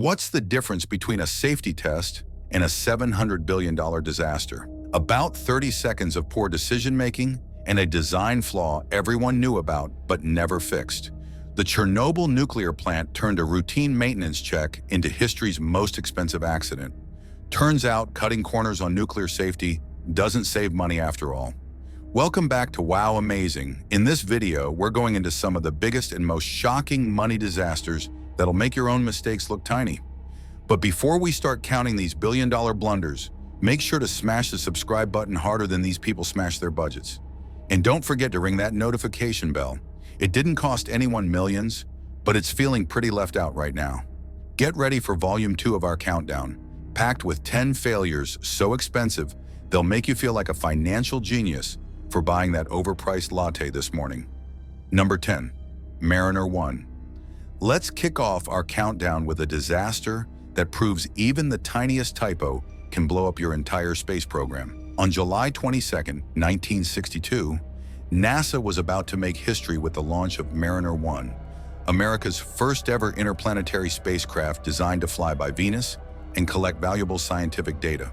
What's the difference between a safety test and a $700 billion disaster? About 30 seconds of poor decision-making and a design flaw everyone knew about but never fixed. The Chernobyl nuclear plant turned a routine maintenance check into history's most expensive accident. Turns out cutting corners on nuclear safety doesn't save money after all. Welcome back to Wow Amazing. In this video, we're going into some of the biggest and most shocking money disasters that'll make your own mistakes look tiny. But before we start counting these billion-dollar blunders, make sure to smash the subscribe button harder than these people smash their budgets. And don't forget to ring that notification bell. It didn't cost anyone millions, but it's feeling pretty left out right now. Get ready for Volume 2 of our countdown, packed with 10 failures so expensive they'll make you feel like a financial genius for buying that overpriced latte this morning. Number 10. Mariner 1. Let's kick off our countdown with a disaster that proves even the tiniest typo can blow up your entire space program. On July 22, 1962, NASA was about to make history with the launch of Mariner 1, America's first ever interplanetary spacecraft designed to fly by Venus and collect valuable scientific data.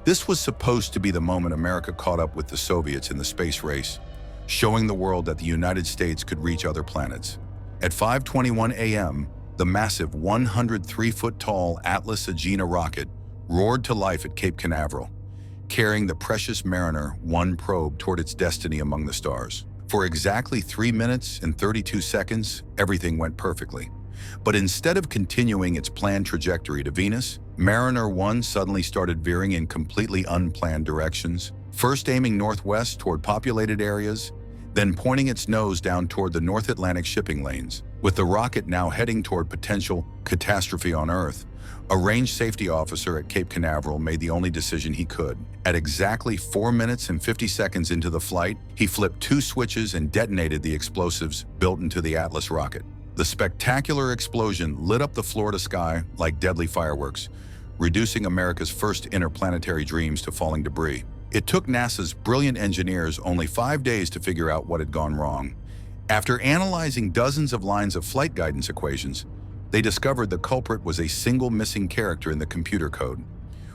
This was supposed to be the moment America caught up with the Soviets in the space race, showing the world that the United States could reach other planets. At 5:21 a.m., the massive 103-foot-tall Atlas Agena rocket roared to life at Cape Canaveral, carrying the precious Mariner 1 probe toward its destiny among the stars. For exactly 3 minutes and 32 seconds, everything went perfectly. But instead of continuing its planned trajectory to Venus, Mariner 1 suddenly started veering in completely unplanned directions, first aiming northwest toward populated areas, then pointing its nose down toward the North Atlantic shipping lanes. With the rocket now heading toward potential catastrophe on Earth, a range safety officer at Cape Canaveral made the only decision he could. At exactly 4 minutes and 50 seconds into the flight, he flipped 2 switches and detonated the explosives built into the Atlas rocket. The spectacular explosion lit up the Florida sky like deadly fireworks, reducing America's first interplanetary dreams to falling debris. It took NASA's brilliant engineers only 5 days to figure out what had gone wrong. After analyzing dozens of lines of flight guidance equations, they discovered the culprit was a single missing character in the computer code,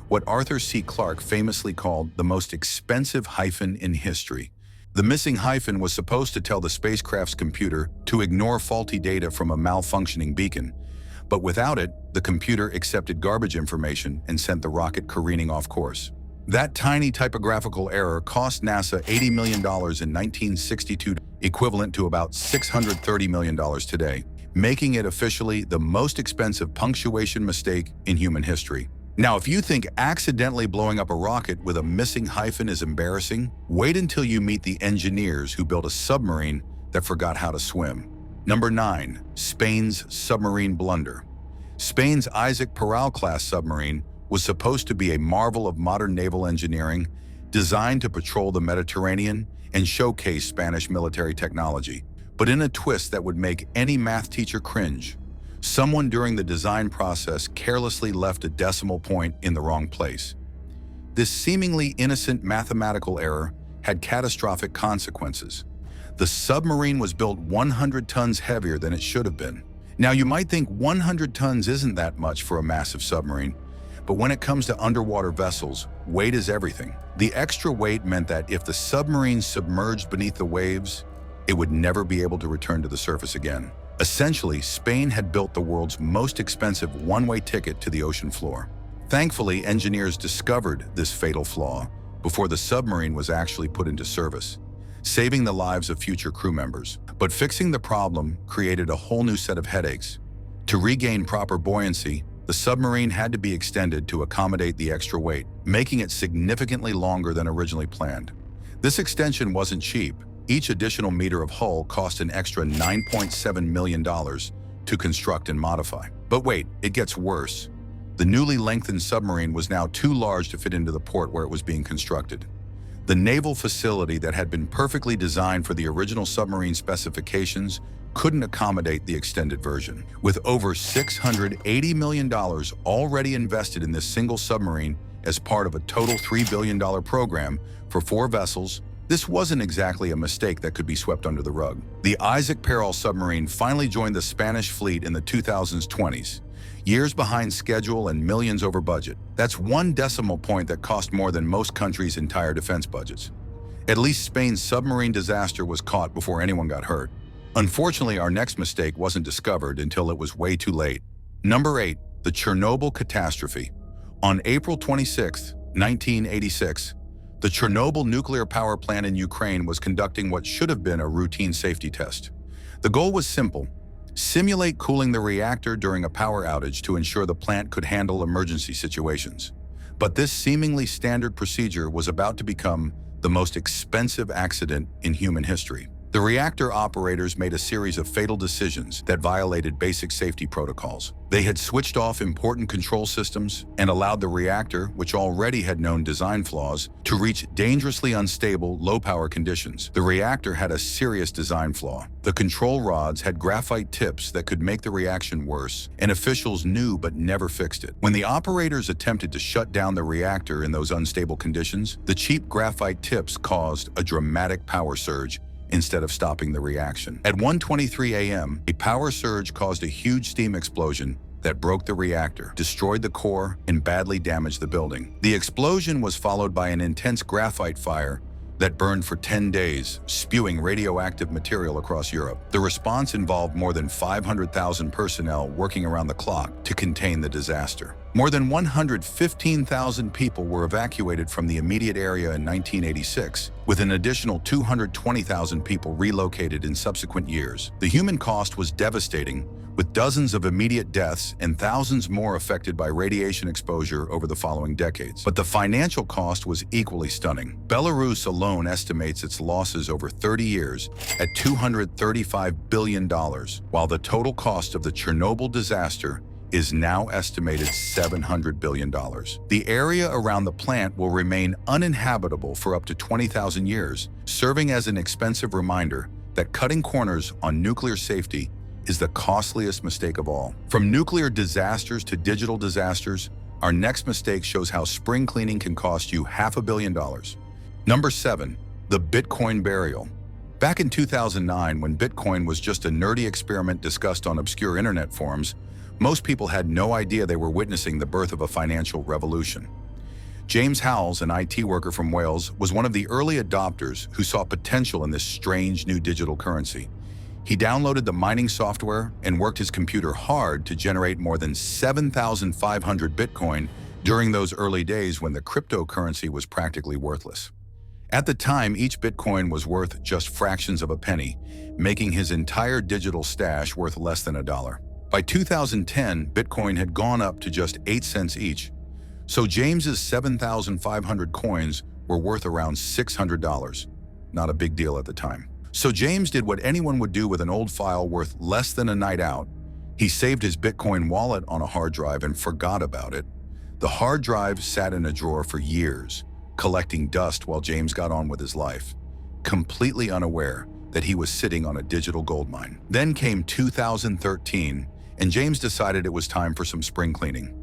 what Arthur C. Clarke famously called the most expensive hyphen in history. The missing hyphen was supposed to tell the spacecraft's computer to ignore faulty data from a malfunctioning beacon, but without it, the computer accepted garbage information and sent the rocket careening off course. That tiny typographical error cost NASA $80 million in 1962, equivalent to about $630 million today, making it officially the most expensive punctuation mistake in human history. Now, if you think accidentally blowing up a rocket with a missing hyphen is embarrassing, wait until you meet the engineers who built a submarine that forgot how to swim. Number 9. Spain's submarine blunder. Spain's Isaac Peral-class submarine was supposed to be a marvel of modern naval engineering, designed to patrol the Mediterranean and showcase Spanish military technology. But in a twist that would make any math teacher cringe, someone during the design process carelessly left a decimal point in the wrong place. This seemingly innocent mathematical error had catastrophic consequences. The submarine was built 100 tons heavier than it should have been. Now, you might think 100 tons isn't that much for a massive submarine, but when it comes to underwater vessels, weight is everything. The extra weight meant that if the submarine submerged beneath the waves, it would never be able to return to the surface again. Essentially, Spain had built the world's most expensive one-way ticket to the ocean floor. Thankfully, engineers discovered this fatal flaw before the submarine was actually put into service, saving the lives of future crew members. But fixing the problem created a whole new set of headaches. To regain proper buoyancy, the submarine had to be extended to accommodate the extra weight, making it significantly longer than originally planned. This extension wasn't cheap. Each additional meter of hull cost an extra $9.7 million to construct and modify. But wait, it gets worse. The newly lengthened submarine was now too large to fit into the port where it was being constructed. The naval facility that had been perfectly designed for the original submarine specifications couldn't accommodate the extended version. With over $680 million already invested in this single submarine as part of a total $3 billion program for 4 vessels, this wasn't exactly a mistake that could be swept under the rug. The Isaac Peral submarine finally joined the Spanish fleet in the 2020s, years behind schedule and millions over budget. That's one decimal point that cost more than most countries' entire defense budgets. At least Spain's submarine disaster was caught before anyone got hurt. Unfortunately, our next mistake wasn't discovered until it was way too late. Number 8. The Chernobyl Catastrophe. On April 26, 1986, the Chernobyl nuclear power plant in Ukraine was conducting what should have been a routine safety test. The goal was simple: simulate cooling the reactor during a power outage to ensure the plant could handle emergency situations. But this seemingly standard procedure was about to become the most expensive accident in human history. The reactor operators made a series of fatal decisions that violated basic safety protocols. They had switched off important control systems and allowed the reactor, which already had known design flaws, to reach dangerously unstable, low-power conditions. The reactor had a serious design flaw. The control rods had graphite tips that could make the reaction worse, and officials knew but never fixed it. When the operators attempted to shut down the reactor in those unstable conditions, the cheap graphite tips caused a dramatic power surge instead of stopping the reaction. At 1:23 a.m., a power surge caused a huge steam explosion that broke the reactor, destroyed the core, and badly damaged the building. The explosion was followed by an intense graphite fire that burned for 10 days, spewing radioactive material across Europe. The response involved more than 500,000 personnel working around the clock to contain the disaster. More than 115,000 people were evacuated from the immediate area in 1986, with an additional 220,000 people relocated in subsequent years. The human cost was devastating, with dozens of immediate deaths and thousands more affected by radiation exposure over the following decades. But the financial cost was equally stunning. Belarus alone estimates its losses over 30 years at $235 billion, while the total cost of the Chernobyl disaster is now estimated $700 billion. The area around the plant will remain uninhabitable for up to 20,000 years, serving as an expensive reminder that cutting corners on nuclear safety is the costliest mistake of all. From nuclear disasters to digital disasters, our next mistake shows how spring cleaning can cost you $500 million. Number 7. The Bitcoin burial. Back in 2009, when Bitcoin was just a nerdy experiment discussed on obscure internet forums, most people had no idea they were witnessing the birth of a financial revolution. James Howells, an IT worker from Wales, was one of the early adopters who saw potential in this strange new digital currency. He downloaded the mining software and worked his computer hard to generate more than 7,500 Bitcoin during those early days when the cryptocurrency was practically worthless. At the time, each Bitcoin was worth just fractions of a penny, making his entire digital stash worth less than $1. By 2010, Bitcoin had gone up to just 8 cents each, so James's 7,500 coins were worth around $600. Not a big deal at the time. So James did what anyone would do with an old file worth less than a night out. He saved his Bitcoin wallet on a hard drive and forgot about it. The hard drive sat in a drawer for years, collecting dust while James got on with his life, completely unaware that he was sitting on a digital goldmine. Then came 2013, and James decided it was time for some spring cleaning.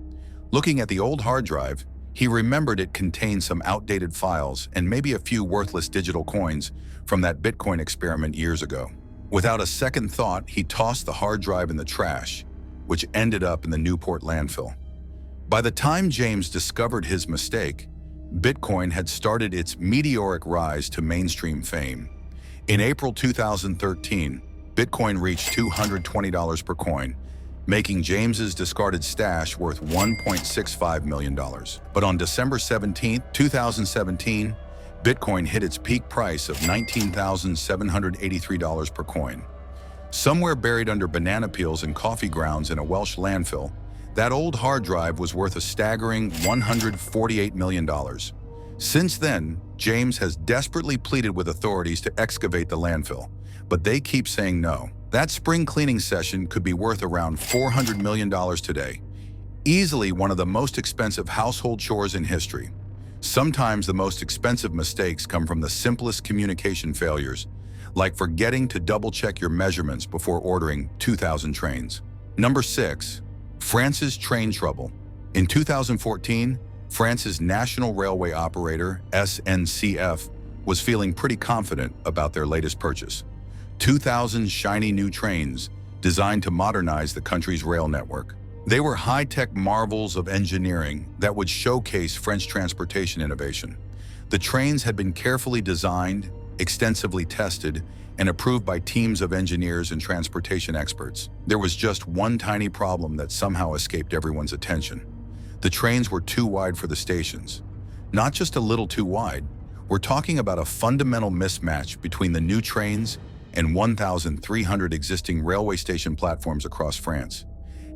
Looking at the old hard drive, he remembered it contained some outdated files and maybe a few worthless digital coins from that Bitcoin experiment years ago. Without a second thought, he tossed the hard drive in the trash, which ended up in the Newport landfill. By the time James discovered his mistake, Bitcoin had started its meteoric rise to mainstream fame. In April 2013, Bitcoin reached $220 per coin, making James's discarded stash worth $1.65 million. But on December 17, 2017, Bitcoin hit its peak price of $19,783 per coin. Somewhere buried under banana peels and coffee grounds in a Welsh landfill, that old hard drive was worth a staggering $148 million. Since then, James has desperately pleaded with authorities to excavate the landfill, but they keep saying no. That spring cleaning session could be worth around $400 million today, easily one of the most expensive household chores in history. Sometimes the most expensive mistakes come from the simplest communication failures, like forgetting to double-check your measurements before ordering 2,000 trains. Number 6. France's train trouble. In 2014, France's national railway operator, SNCF, was feeling pretty confident about their latest purchase: 2,000 shiny new trains designed to modernize the country's rail network. They were high-tech marvels of engineering that would showcase French transportation innovation. The trains had been carefully designed, extensively tested, and approved by teams of engineers and transportation experts. There was just one tiny problem that somehow escaped everyone's attention. The trains were too wide for the stations. Not just a little too wide, we're talking about a fundamental mismatch between the new trains and 1,300 existing railway station platforms across France.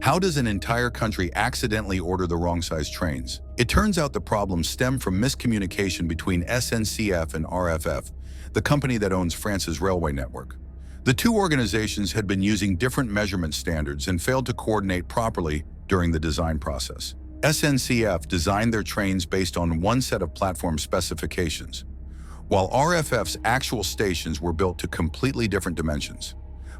How does an entire country accidentally order the wrong size trains? It turns out the problem stemmed from miscommunication between SNCF and RFF, the company that owns France's railway network. The two organizations had been using different measurement standards and failed to coordinate properly during the design process. SNCF designed their trains based on one set of platform specifications, while RFF's actual stations were built to completely different dimensions.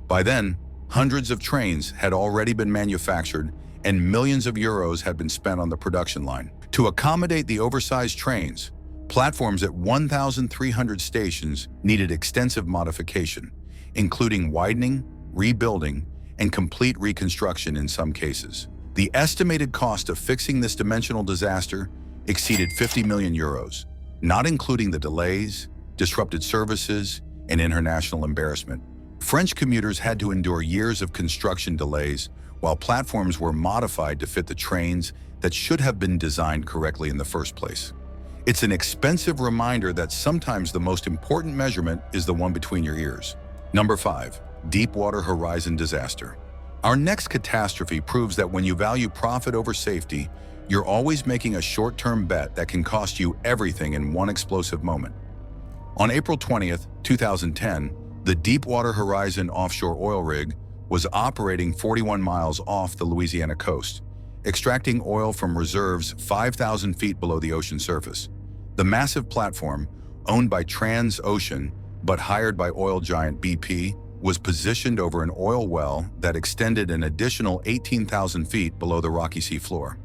By then, hundreds of trains had already been manufactured and millions of euros had been spent on the production line. To accommodate the oversized trains, platforms at 1,300 stations needed extensive modification, including widening, rebuilding, and complete reconstruction in some cases. The estimated cost of fixing this dimensional disaster exceeded 50 million euros, not including the delays, disrupted services, and international embarrassment. French commuters had to endure years of construction delays while platforms were modified to fit the trains that should have been designed correctly in the first place. It's an expensive reminder that sometimes the most important measurement is the one between your ears. Number 5. Deepwater Horizon disaster. Our next catastrophe proves that when you value profit over safety, you're always making a short-term bet that can cost you everything in one explosive moment. On April 20th, 2010, the Deepwater Horizon offshore oil rig was operating 41 miles off the Louisiana coast, extracting oil from reserves 5,000 feet below the ocean surface. The massive platform, owned by Transocean but hired by oil giant BP, was positioned over an oil well that extended an additional 18,000 feet below the rocky seafloor.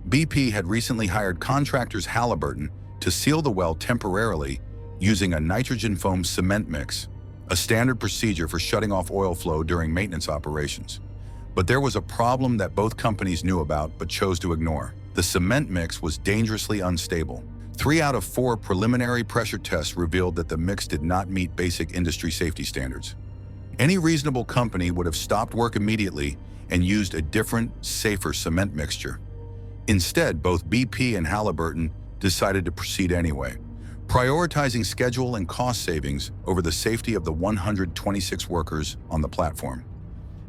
BP had recently hired contractors Halliburton to seal the well temporarily using a nitrogen foam cement mix, a standard procedure for shutting off oil flow during maintenance operations. But there was a problem that both companies knew about but chose to ignore. The cement mix was dangerously unstable. 3 out of 4 preliminary pressure tests revealed that the mix did not meet basic industry safety standards. Any reasonable company would have stopped work immediately and used a different, safer cement mixture. Instead, both BP and Halliburton decided to proceed anyway, prioritizing schedule and cost savings over the safety of the 126 workers on the platform.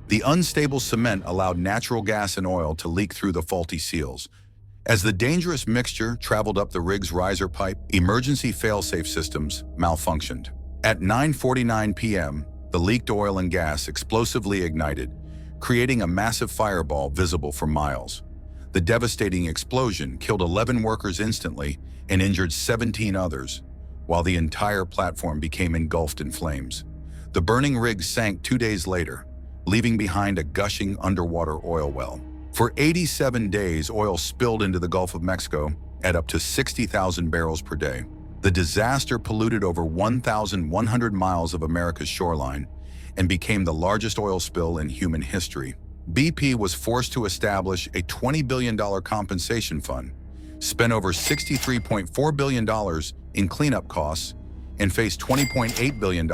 The unstable cement allowed natural gas and oil to leak through the faulty seals. As the dangerous mixture traveled up the rig's riser pipe, emergency fail-safe systems malfunctioned. At 9:49 p.m., the leaked oil and gas explosively ignited, creating a massive fireball visible for miles. The devastating explosion killed 11 workers instantly and injured 17 others, while the entire platform became engulfed in flames. The burning rig sank 2 days later, leaving behind a gushing underwater oil well. For 87 days, oil spilled into the Gulf of Mexico at up to 60,000 barrels per day. The disaster polluted over 1,100 miles of America's shoreline and became the largest oil spill in human history. BP was forced to establish a $20 billion compensation fund, spent over $63.4 billion in cleanup costs, and faced $20.8 billion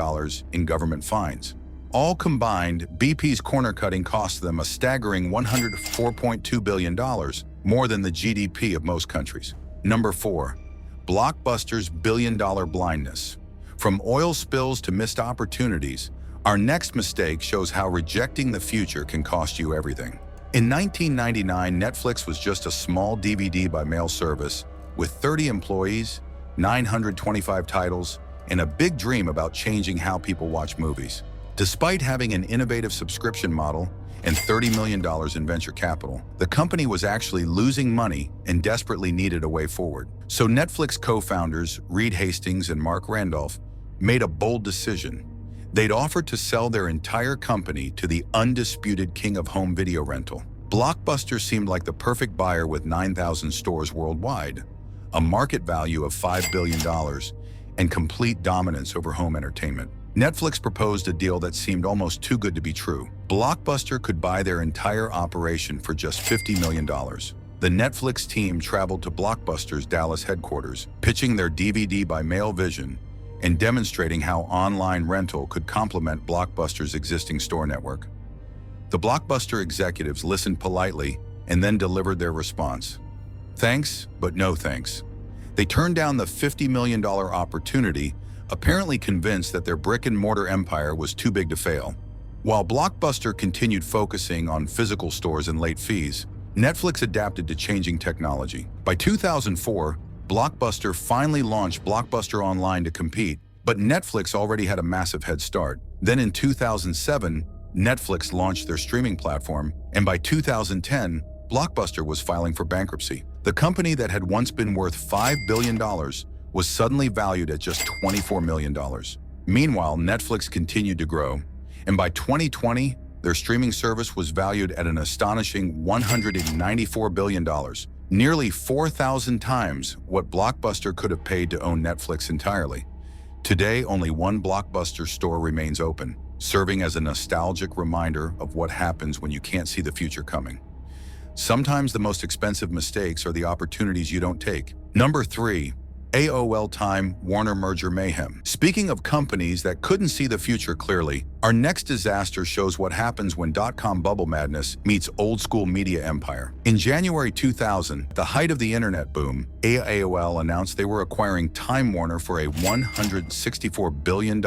in government fines. All combined, BP's corner cutting cost them a staggering $104.2 billion, more than the GDP of most countries. Number 4. Blockbuster's billion-dollar blindness. From oil spills to missed opportunities, our next mistake shows how rejecting the future can cost you everything. In 1999, Netflix was just a small DVD by mail service with 30 employees, 925 titles, and a big dream about changing how people watch movies. Despite having an innovative subscription model and $30 million in venture capital, the company was actually losing money and desperately needed a way forward. So Netflix co-founders Reed Hastings and Mark Randolph made a bold decision. They'd offered to sell their entire company to the undisputed king of home video rental. Blockbuster seemed like the perfect buyer with 9,000 stores worldwide, a market value of $5 billion, and complete dominance over home entertainment. Netflix proposed a deal that seemed almost too good to be true. Blockbuster could buy their entire operation for just $50 million. The Netflix team traveled to Blockbuster's Dallas headquarters, pitching their DVD by mail vision and demonstrating how online rental could complement Blockbuster's existing store network. The Blockbuster executives listened politely and then delivered their response. Thanks, but no thanks. They turned down the $50 million opportunity, apparently convinced that their brick-and-mortar empire was too big to fail. While Blockbuster continued focusing on physical stores and late fees, Netflix adapted to changing technology. By 2004, Blockbuster finally launched Blockbuster Online to compete, but Netflix already had a massive head start. Then in 2007, Netflix launched their streaming platform, and by 2010, Blockbuster was filing for bankruptcy. The company that had once been worth $5 billion was suddenly valued at just $24 million. Meanwhile, Netflix continued to grow, and by 2020, their streaming service was valued at an astonishing $194 billion, nearly 4,000 times what Blockbuster could have paid to own Netflix entirely. Today, only one Blockbuster store remains open, serving as a nostalgic reminder of what happens when you can't see the future coming. Sometimes the most expensive mistakes are the opportunities you don't take. Number 3. AOL Time Warner merger mayhem. Speaking of companies that couldn't see the future clearly, our next disaster shows what happens when dot-com bubble madness meets old-school media empire. In January 2000, at the height of the internet boom, AOL announced they were acquiring Time Warner for a $164 billion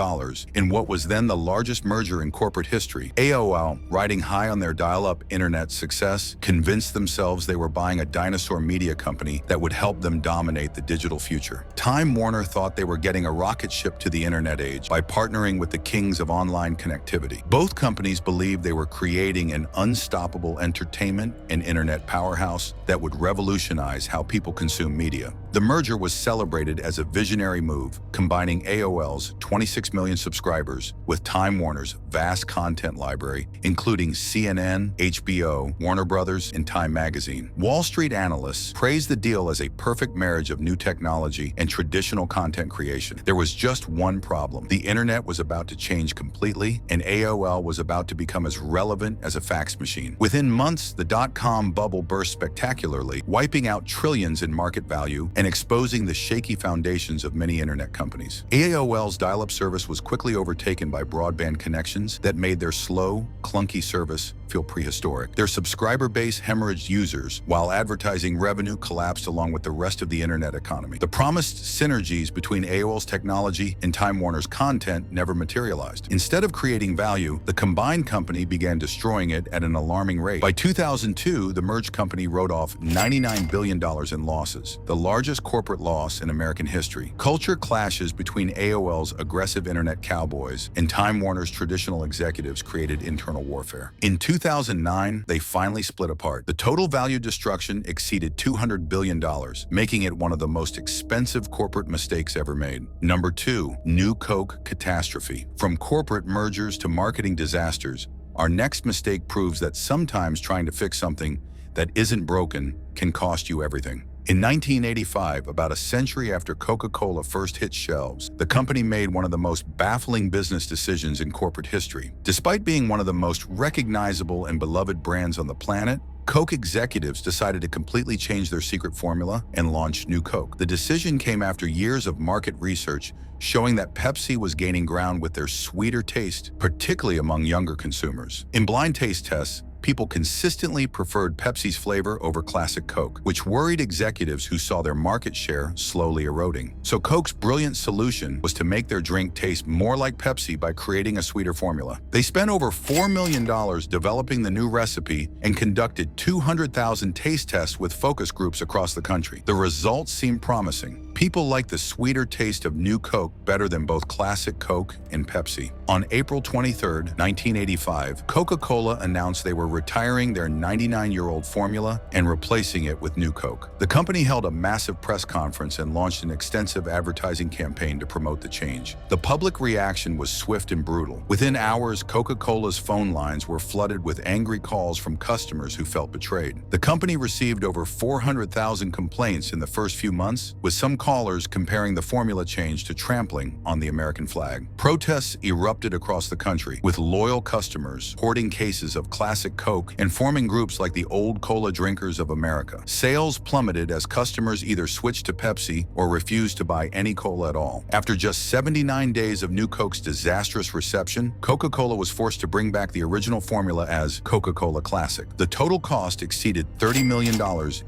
in what was then the largest merger in corporate history. AOL, riding high on their dial-up internet success, convinced themselves they were buying a dinosaur media company that would help them dominate the digital future. Time Warner thought they were getting a rocket ship to the internet age by partnering with the kings of online connectivity. Both companies believed they were creating an unstoppable entertainment and internet powerhouse that would revolutionize how people consume media. The merger was celebrated as a visionary move, combining AOL's 26 million subscribers with Time Warner's vast content library, including CNN, HBO, Warner Brothers, and Time Magazine. Wall Street analysts praised the deal as a perfect marriage of new technology and traditional content creation. There was just one problem. The internet was about to change completely, and AOL was about to become as relevant as a fax machine. Within months, the dot-com bubble burst spectacularly, wiping out trillions in market value and exposing the shaky foundations of many internet companies. AOL's dial-up service was quickly overtaken by broadband connections that made their slow, clunky service feel prehistoric. Their subscriber base hemorrhaged users, while advertising revenue collapsed along with the rest of the internet economy. The promised synergies between AOL's technology and Time Warner's content never materialized. Instead of creating value, the combined company began destroying it at an alarming rate. By 2002, the merged company wrote off $99 billion in losses, the largest corporate loss in American history. Culture clashes between AOL's aggressive internet cowboys and Time Warner's traditional executives created internal warfare. In 2009, they finally split apart. The total value destruction exceeded $200 billion, making it one of the most expensive corporate mistakes ever made. Number 2, new Coke Catastrophe. From corporate mergers to marketing disasters, our next mistake proves that sometimes trying to fix something that isn't broken can cost you everything. In 1985, about a century after Coca-Cola first hit shelves, the company made one of the most baffling business decisions in corporate history. Despite being one of the most recognizable and beloved brands on the planet, Coke executives decided to completely change their secret formula and launch New Coke. The decision came after years of market research showing that Pepsi was gaining ground with their sweeter taste, particularly among younger consumers. In blind taste tests, people consistently preferred Pepsi's flavor over classic Coke, which worried executives who saw their market share slowly eroding. So Coke's brilliant solution was to make their drink taste more like Pepsi by creating a sweeter formula. They spent over $4 million developing the new recipe and conducted 200,000 taste tests with focus groups across the country. The results seemed promising. People liked the sweeter taste of New Coke better than both classic Coke and Pepsi. On April 23, 1985, Coca-Cola announced they were retiring their 99-year-old formula and replacing it with New Coke. The company held a massive press conference and launched an extensive advertising campaign to promote the change. The public reaction was swift and brutal. Within hours, Coca-Cola's phone lines were flooded with angry calls from customers who felt betrayed. The company received over 400,000 complaints in the first few months, with some calls callers comparing the formula change to trampling on the American flag. Protests erupted across the country, with loyal customers hoarding cases of classic Coke and forming groups like the Old Cola Drinkers of America. Sales plummeted as customers either switched to Pepsi or refused to buy any cola at all. After just 79 days of New Coke's disastrous reception, Coca-Cola was forced to bring back the original formula as Coca-Cola Classic. The total cost exceeded $30 million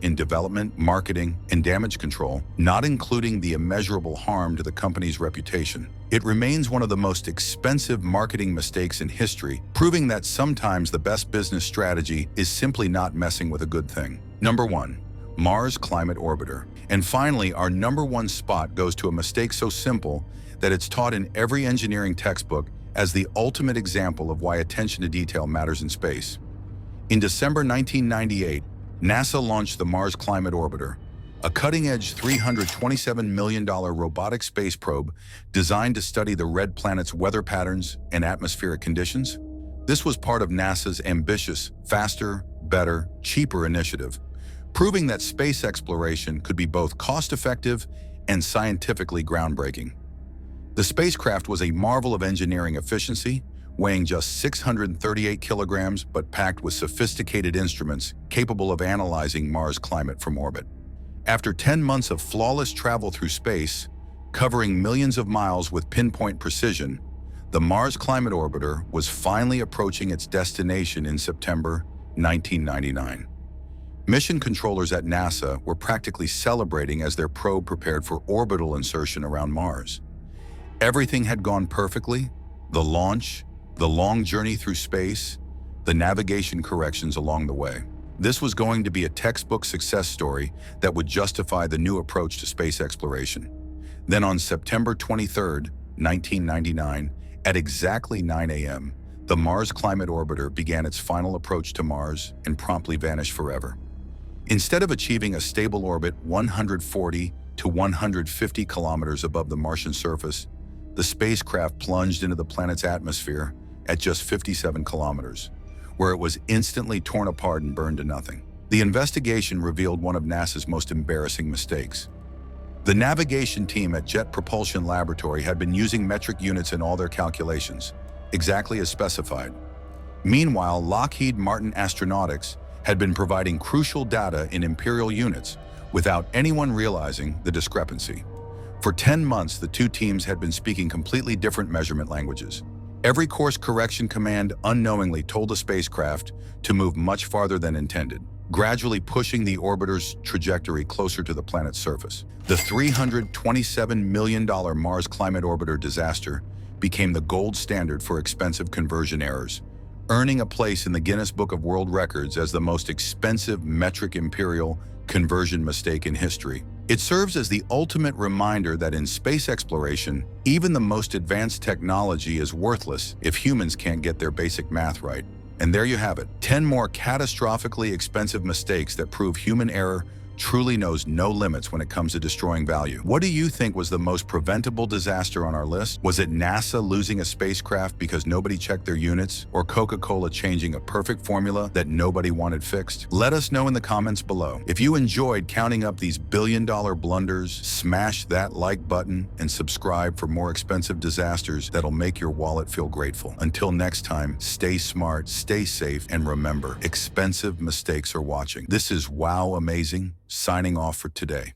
in development, marketing, and damage control, not including the immeasurable harm to the company's reputation. It remains one of the most expensive marketing mistakes in history, proving that sometimes the best business strategy is simply not messing with a good thing. Number 1. Mars Climate Orbiter. And finally, our number 1 spot goes to a mistake so simple that it's taught in every engineering textbook as the ultimate example of why attention to detail matters in space. In December 1998, NASA launched the Mars Climate Orbiter, a cutting-edge $327 million robotic space probe designed to study the red planet's weather patterns and atmospheric conditions. This was part of NASA's ambitious, faster, better, cheaper initiative, proving that space exploration could be both cost-effective and scientifically groundbreaking. The spacecraft was a marvel of engineering efficiency, weighing just 638 kilograms but packed with sophisticated instruments capable of analyzing Mars' climate from orbit. After 10 months of flawless travel through space, covering millions of miles with pinpoint precision, the Mars Climate Orbiter was finally approaching its destination in September 1999. Mission controllers at NASA were practically celebrating as their probe prepared for orbital insertion around Mars. Everything had gone perfectly: the launch, the long journey through space, the navigation corrections along the way. This was going to be a textbook success story that would justify the new approach to space exploration. Then on September 23, 1999, at exactly 9 a.m., the Mars Climate Orbiter began its final approach to Mars and promptly vanished forever. Instead of achieving a stable orbit 140 to 150 kilometers above the Martian surface, the spacecraft plunged into the planet's atmosphere at just 57 kilometers, where it was instantly torn apart and burned to nothing. The investigation revealed one of NASA's most embarrassing mistakes. The navigation team at Jet Propulsion Laboratory had been using metric units in all their calculations, exactly as specified. Meanwhile, Lockheed Martin Astronautics had been providing crucial data in imperial units without anyone realizing the discrepancy. For 10 months, the two teams had been speaking completely different measurement languages. Every course correction command unknowingly told the spacecraft to move much farther than intended, gradually pushing the orbiter's trajectory closer to the planet's surface. The $327 million Mars Climate Orbiter disaster became the gold standard for expensive conversion errors, earning a place in the Guinness Book of World Records as the most expensive metric imperial conversion mistake in history. It serves as the ultimate reminder that in space exploration, even the most advanced technology is worthless if humans can't get their basic math right. And there you have it, 10 more catastrophically expensive mistakes that prove human error truly knows no limits when it comes to destroying value. What do you think was the most preventable disaster on our list? Was it NASA losing a spacecraft because nobody checked their units, or Coca-Cola changing a perfect formula that nobody wanted fixed? Let us know in the comments below. If you enjoyed counting up these billion-dollar blunders, smash that like button and subscribe for more expensive disasters that'll make your wallet feel grateful. Until next time, stay smart, stay safe, and remember, expensive mistakes are watching. This is Wow Amazing, signing off for today.